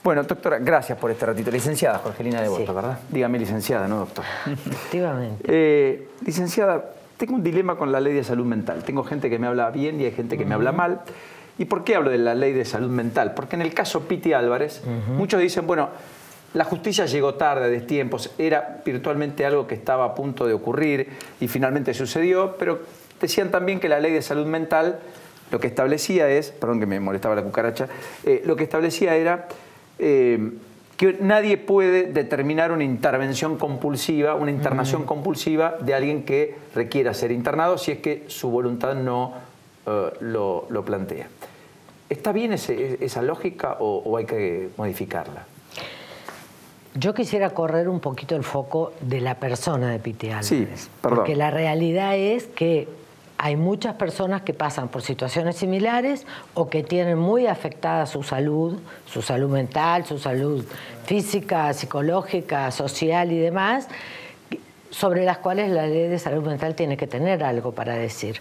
Bueno, doctora, gracias por este ratito. Licenciada Jorgelina Devoto, Sí. ¿verdad? Dígame licenciada, ¿no, doctora? Efectivamente. Licenciada, tengo un dilema con la ley de salud mental. Tengo gente que me habla bien y hay gente que me habla mal. ¿Y por qué hablo de la ley de salud mental? Porque en el caso Piti Álvarez, muchos dicen, bueno, la justicia llegó tarde, a destiempos, era virtualmente algo que estaba a punto de ocurrir y finalmente sucedió, pero decían también que la ley de salud mental lo que establecía es, perdón que me molestaba la cucaracha, lo que establecía era que nadie puede determinar una intervención compulsiva, una internación compulsiva de alguien que requiera ser internado si es que su voluntad no lo plantea. ¿Está bien esa lógica o hay que modificarla? Yo quisiera correr un poquito el foco de la persona de Piti Álvarez. Sí, perdón. Porque la realidad es que hay muchas personas que pasan por situaciones similares o que tienen muy afectada su salud mental, su salud física, psicológica, social y demás, sobre las cuales la ley de salud mental tiene que tener algo para decir.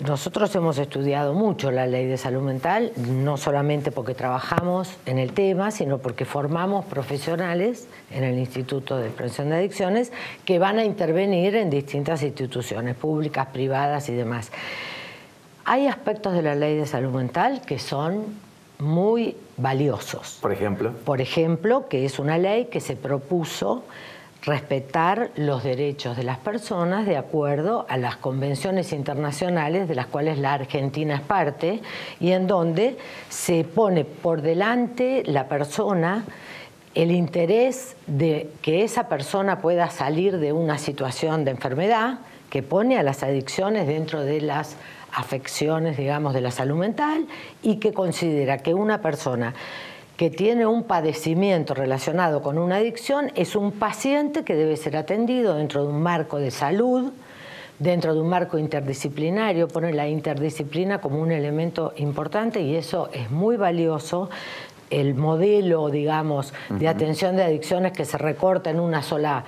Nosotros hemos estudiado mucho la ley de salud mental, no solamente porque trabajamos en el tema, sino porque formamos profesionales en el Instituto de Prevención de Adicciones que van a intervenir en distintas instituciones públicas, privadas y demás. Hay aspectos de la ley de salud mental que son muy valiosos. Por ejemplo. Por ejemplo, que es una ley que se propuso respetar los derechos de las personas de acuerdo a las convenciones internacionales de las cuales la Argentina es parte y en donde se pone por delante la persona, el interés de que esa persona pueda salir de una situación de enfermedad, que pone a las adicciones dentro de las afecciones, digamos, de la salud mental y que considera que una persona que tiene un padecimiento relacionado con una adicción es un paciente que debe ser atendido dentro de un marco de salud, dentro de un marco interdisciplinario, pone la interdisciplina como un elemento importante y eso es muy valioso. El modelo, digamos, de atención de adicciones que se recorta en una sola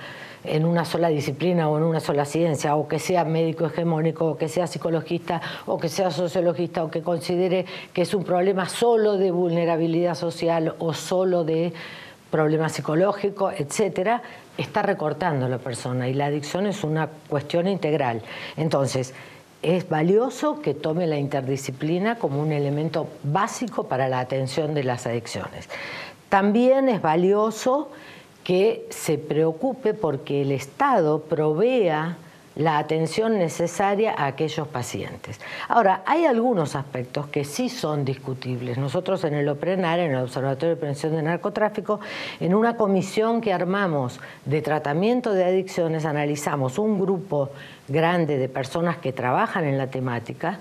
disciplina o en una sola ciencia, o que sea médico hegemónico, o que sea psicologista, o que sea sociologista, o que considere que es un problema solo de vulnerabilidad social o solo de problema psicológico, etcétera, está recortando a la persona y la adicción es una cuestión integral. Entonces, es valioso que tome la interdisciplina como un elemento básico para la atención de las adicciones. También es valioso que se preocupe porque el Estado provea la atención necesaria a aquellos pacientes. Ahora, hay algunos aspectos que sí son discutibles. Nosotros en el OPRENAR, en el Observatorio de Prevención de Narcotráfico, en una comisión que armamos de tratamiento de adicciones, analizamos un grupo grande de personas que trabajan en la temática,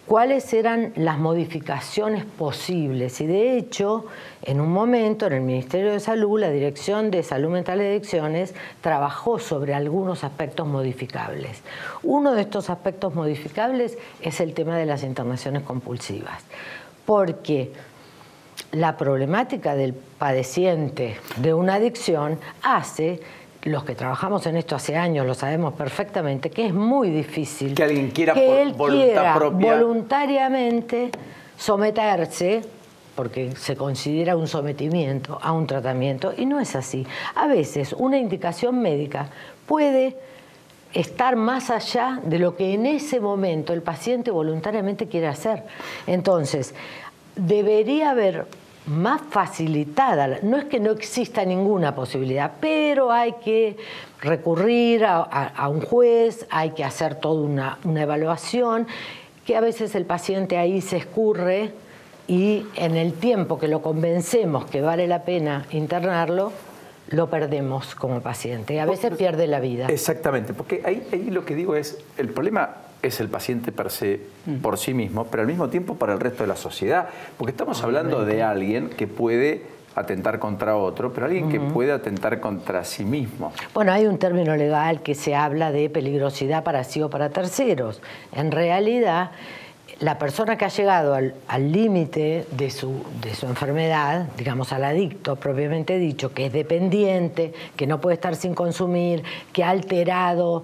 cuáles eran las modificaciones posibles y de hecho en un momento en el Ministerio de Salud la Dirección de Salud Mental y Adicciones trabajó sobre algunos aspectos modificables. Uno de estos aspectos modificables es el tema de las internaciones compulsivas, porque la problemática del padeciente de una adicción hace, los que trabajamos en esto hace años lo sabemos perfectamente, que es muy difícil que alguien quiera que él por voluntad quiera propia voluntariamente someterse, porque se considera un sometimiento a un tratamiento, y no es así. A veces una indicación médica puede estar más allá de lo que en ese momento el paciente voluntariamente quiere hacer. Entonces, debería haber más facilitada, no es que no exista ninguna posibilidad, pero hay que recurrir a un juez, hay que hacer toda una evaluación, que a veces el paciente ahí se escurre y en el tiempo que lo convencemos que vale la pena internarlo, lo perdemos como paciente y a veces pierde la vida. Exactamente, porque ahí lo que digo es, el problema es el paciente per se, por sí mismo, pero al mismo tiempo para el resto de la sociedad, porque estamos hablando de alguien que puede atentar contra otro, pero alguien que puede atentar contra sí mismo. Bueno, hay un término legal que se habla de peligrosidad para sí o para terceros. En realidad, la persona que ha llegado al límite de su enfermedad, digamos al adicto propiamente dicho, que es dependiente, que no puede estar sin consumir, que ha alterado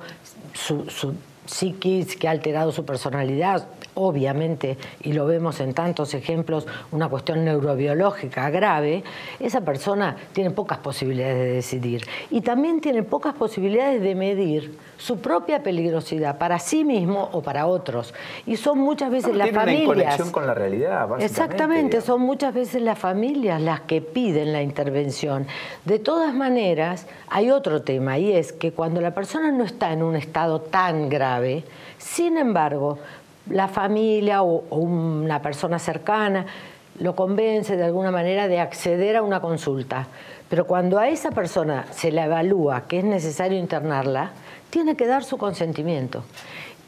su psiquis, que ha alterado su personalidad, obviamente, y lo vemos en tantos ejemplos, una cuestión neurobiológica grave, esa persona tiene pocas posibilidades de decidir y también tiene pocas posibilidades de medir su propia peligrosidad para sí mismo o para otros. Y son muchas veces las familias... Tiene una inconexión con la realidad, básicamente. Exactamente, son muchas veces las familias las que piden la intervención. De todas maneras, hay otro tema, y es que cuando la persona no está en un estado tan grave, sin embargo, la familia o una persona cercana lo convence de alguna manera de acceder a una consulta. Pero cuando a esa persona se la evalúa que es necesario internarla, tiene que dar su consentimiento.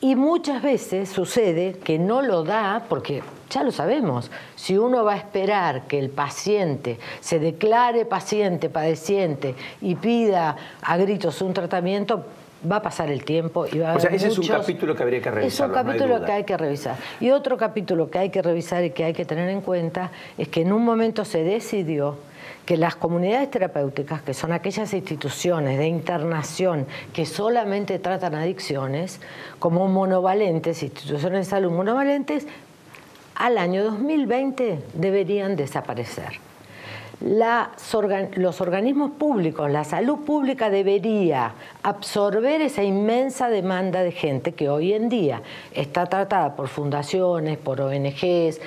Y muchas veces sucede que no lo da porque, ya lo sabemos, si uno va a esperar que el paciente se declare paciente, padeciente y pida a gritos un tratamiento, va a pasar el tiempo y va a haber ese es un capítulo que habría que revisar. Es un capítulo que hay que revisar. Y otro capítulo que hay que revisar y que hay que tener en cuenta es que en un momento se decidió que las comunidades terapéuticas, que son aquellas instituciones de internación que solamente tratan adicciones, como monovalentes, instituciones de salud monovalentes, al año 2020 deberían desaparecer. Los organismos públicos, la salud pública debería absorber esa inmensa demanda de gente que hoy en día está tratada por fundaciones, por ONGs.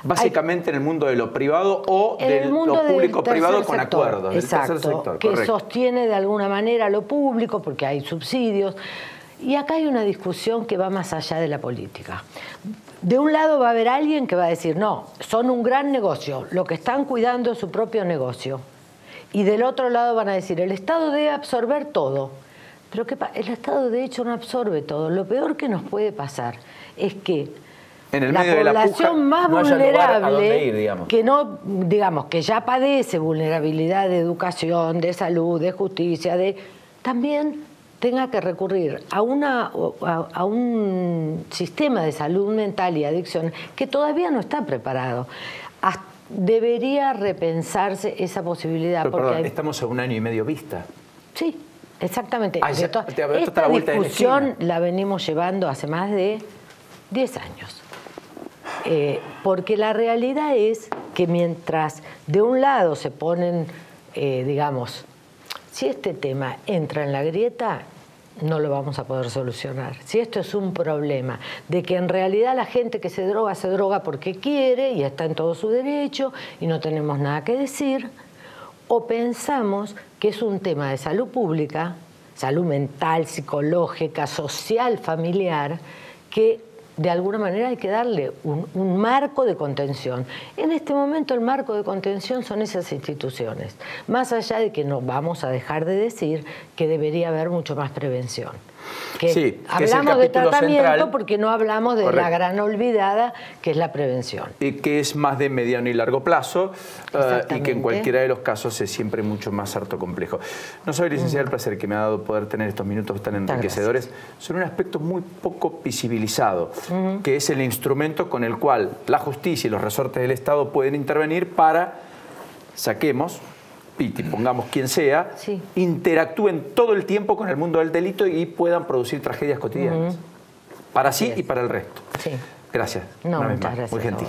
Básicamente en el mundo de lo privado o de lo público-privado con acuerdos. Exacto, del tercer sector, que correcto. sostiene de alguna manera lo público porque hay subsidios. Y acá hay una discusión que va más allá de la política. De un lado va a haber alguien que va a decir, no, son un gran negocio, lo que están cuidando es su propio negocio. Y del otro lado van a decir, el Estado debe absorber todo. Pero el Estado de hecho no absorbe todo. Lo peor que nos puede pasar es que en el la medio población de la puja, más no haya lugar a dónde ir, vulnerable, que no, digamos, que ya padece vulnerabilidad de educación, de salud, de justicia, también tenga que recurrir a un sistema de salud mental y adicción que todavía no está preparado. Debería repensarse esa posibilidad. Pero, perdón, estamos a 1 año y medio vista. Sí, exactamente. Esta discusión la venimos llevando hace más de 10 años. Porque la realidad es que mientras de un lado se ponen, digamos, si este tema entra en la grieta, no lo vamos a poder solucionar. Si esto es un problema de que en realidad la gente que se droga porque quiere y está en todo su derecho y no tenemos nada que decir, o pensamos que es un tema de salud pública, salud mental, psicológica, social, familiar, que de alguna manera hay que darle un marco de contención. En este momento el marco de contención son esas instituciones, más allá de que no vamos a dejar de decir que debería haber mucho más prevención. Hablamos de tratamiento central, porque no hablamos de correcto, la gran olvidada que es la prevención. Y que es más de mediano y largo plazo y que en cualquiera de los casos es siempre mucho más harto complejo. No soy licenciada, el placer que me ha dado poder tener estos minutos tan enriquecedores sobre un aspecto muy poco visibilizado, que es el instrumento con el cual la justicia y los resortes del Estado pueden intervenir para saquemos Piti, pongamos quien sea, interactúen todo el tiempo con el mundo del delito y puedan producir tragedias cotidianas. Para sí y para el resto. Gracias. No, muchas gracias. Muy gentil.